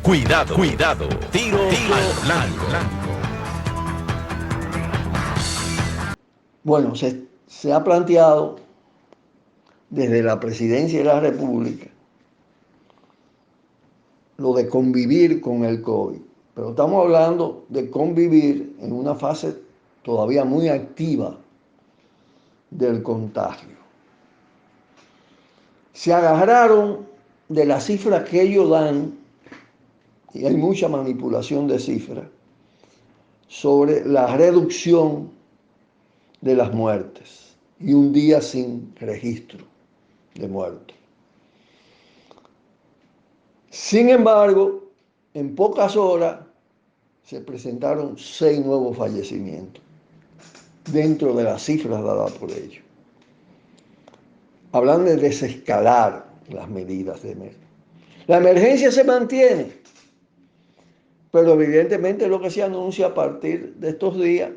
Cuidado, cuidado. Tiro al blanco. Bueno, se ha planteado desde la Presidencia de la República lo de convivir con el COVID. Pero estamos hablando de convivir en una fase todavía muy activa del contagio. Se agarraron de las cifras que ellos dan, y hay mucha manipulación de cifras, sobre la reducción de las muertes y un día sin registro de muertos. Sin embargo, en pocas horas se presentaron 6 nuevos fallecimientos dentro de las cifras dadas por ellos. Hablan de desescalar las medidas de emergencia. La emergencia se mantiene, pero evidentemente lo que se anuncia a partir de estos días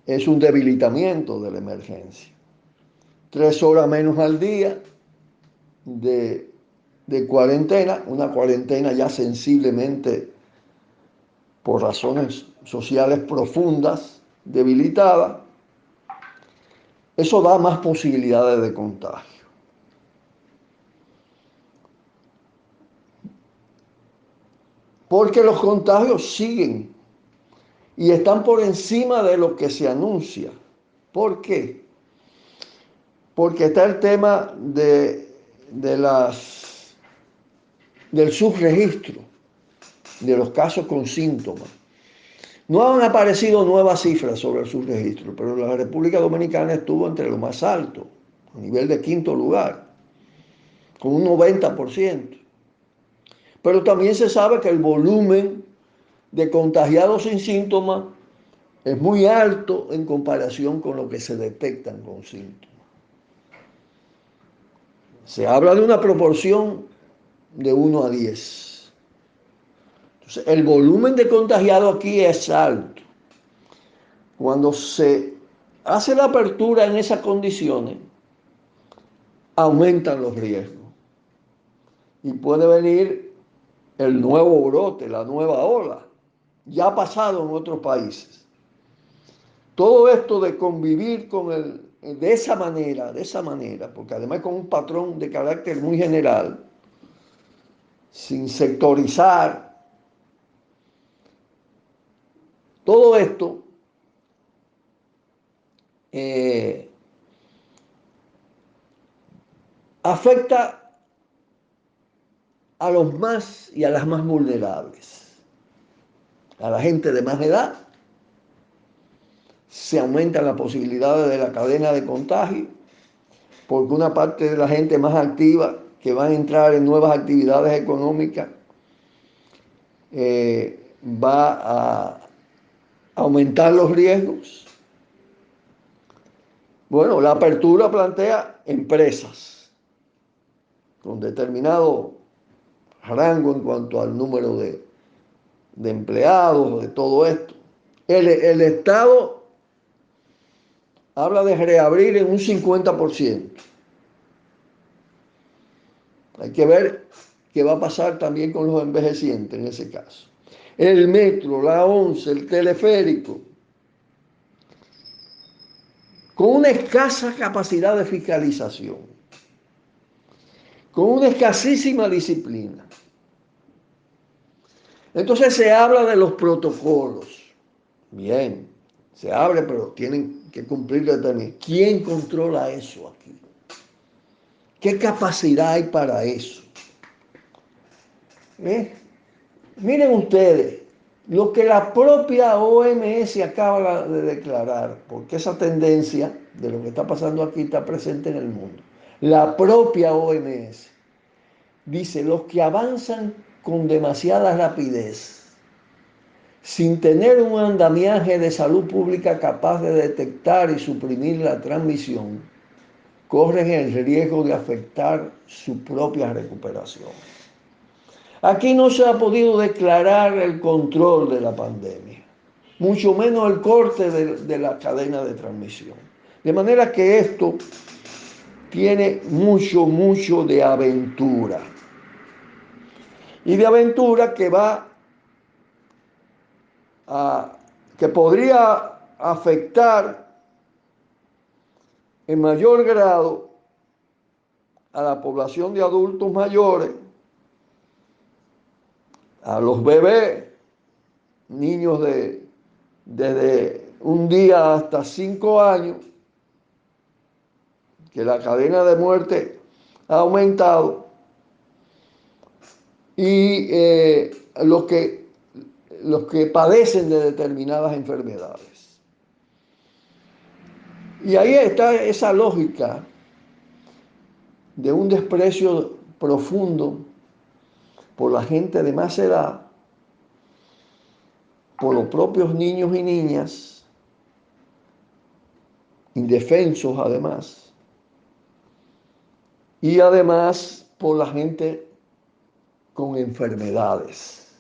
es un debilitamiento de la emergencia. 3 horas menos al día de cuarentena, una cuarentena ya sensiblemente por razones sociales profundas, debilitada. Eso da más posibilidades de contagio. Porque los contagios siguen y están por encima de lo que se anuncia. ¿Por qué? Porque está el tema del subregistro de los casos con síntomas. No han aparecido nuevas cifras sobre el subregistro, pero la República Dominicana estuvo entre los más altos, a nivel de 5º lugar, con un 90%. Pero también se sabe que el volumen de contagiados sin síntomas es muy alto en comparación con lo que se detectan con síntomas. Se habla de una proporción de 1 a 10. Entonces, el volumen de contagiados aquí es alto. Cuando se hace la apertura en esas condiciones, aumentan los riesgos. Y puede venir el nuevo brote, la nueva ola. Ya ha pasado en otros países. Todo esto de convivir de esa manera, porque además con un patrón de carácter muy general, sin sectorizar, todo esto afecta a los más y a las más vulnerables. A la gente de más edad se aumentan las posibilidades de la cadena de contagio, porque una parte de la gente más activa que va a entrar en nuevas actividades económicas va a aumentar los riesgos. Bueno, la apertura plantea empresas con determinado rango en cuanto al número de empleados, de todo esto. El Estado habla de reabrir en un 50%. Hay que ver qué va a pasar también con los envejecientes en ese caso. El metro, la 11, el teleférico, con una escasa capacidad de fiscalización, con una escasísima disciplina. Entonces se habla de los protocolos. Bien, se abre, pero tienen que cumplirlo también. ¿Quién controla eso aquí? ¿Qué capacidad hay para eso? Miren ustedes, lo que la propia OMS acaba de declarar, porque esa tendencia de lo que está pasando aquí está presente en el mundo. La propia OMS dice, los que avanzan con demasiada rapidez, sin tener un andamiaje de salud pública capaz de detectar y suprimir la transmisión, corren el riesgo de afectar su propia recuperación. Aquí no se ha podido declarar el control de la pandemia, mucho menos el corte de la cadena de transmisión. De manera que esto tiene mucho de aventura. y de aventura que podría afectar en mayor grado a la población de adultos mayores, a los bebés, niños desde un día hasta 5 años, que la cadena de muerte ha aumentado, y los que padecen de determinadas enfermedades. Y ahí está esa lógica de un desprecio profundo por la gente de más edad, por los propios niños y niñas, indefensos además, y además por la gente con enfermedades.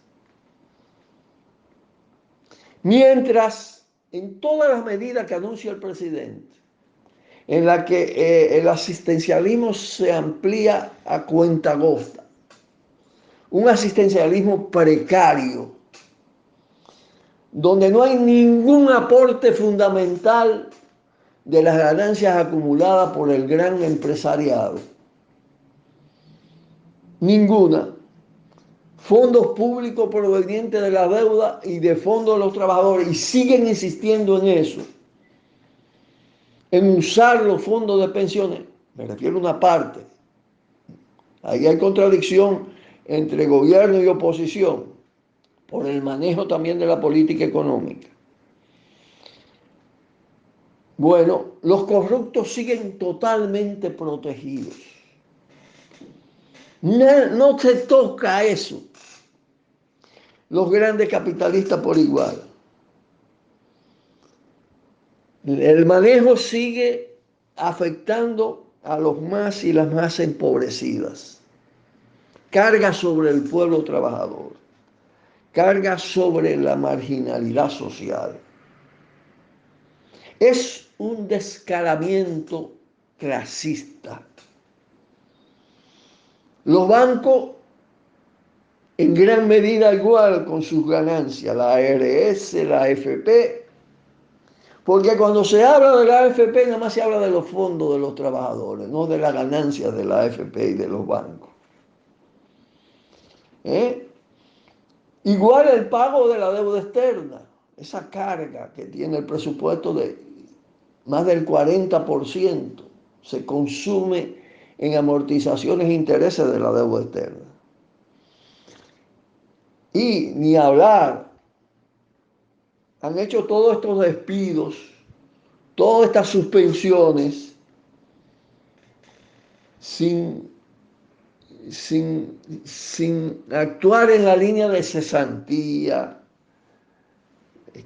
Mientras, en todas las medidas que anuncia el presidente, en la que el asistencialismo se amplía a cuentagotas, un asistencialismo precario, donde no hay ningún aporte fundamental de las ganancias acumuladas por el gran empresariado. Ninguna. Fondos públicos provenientes de la deuda y de fondos de los trabajadores, y siguen insistiendo en eso, en usar los fondos de pensiones. Me refiero a una parte. Ahí hay contradicción entre gobierno y oposición por el manejo también de la política económica. Bueno, los corruptos siguen totalmente protegidos. No se toca eso. Los grandes capitalistas por igual. El manejo sigue afectando a los más y las más empobrecidas. Carga sobre el pueblo trabajador. Carga sobre la marginalidad social. Es un descaramiento clasista. Los bancos, en gran medida igual con sus ganancias, la ARS, la AFP, porque cuando se habla de la AFP nada más se habla de los fondos de los trabajadores, no de las ganancias de la AFP y de los bancos. Igual el pago de la deuda externa, esa carga que tiene el presupuesto de más del 40%, se consume en amortizaciones e intereses de la deuda externa. Y ni hablar, han hecho todos estos despidos, todas estas suspensiones, sin actuar en la línea de cesantía,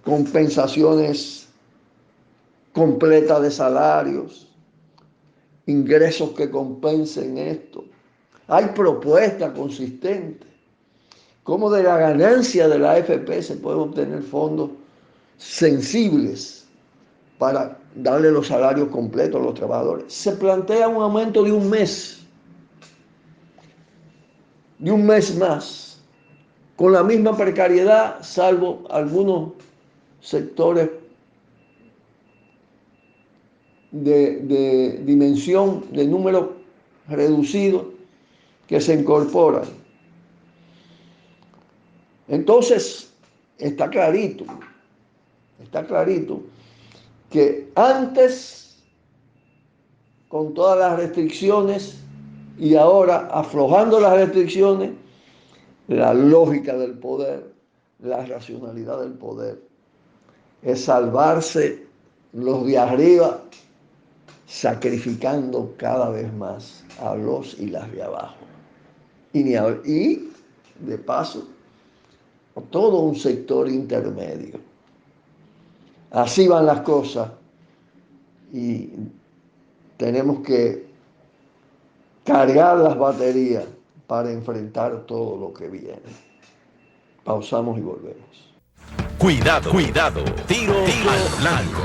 compensaciones completas de salarios, ingresos que compensen esto. Hay propuestas consistentes. Cómo de la ganancia de la AFP se pueden obtener fondos sensibles para darle los salarios completos a los trabajadores. Se plantea un aumento de un mes más, con la misma precariedad, salvo algunos sectores de dimensión, de número reducido, que se incorporan. Entonces, está clarito que antes, con todas las restricciones, y ahora aflojando las restricciones, la lógica del poder, la racionalidad del poder, es salvarse los de arriba, sacrificando cada vez más a los y las de abajo. Y de paso, todo un sector intermedio. Así van las cosas y tenemos que cargar las baterías para enfrentar todo lo que viene. Pausamos y volvemos. Cuidado, cuidado. Tiro al blanco.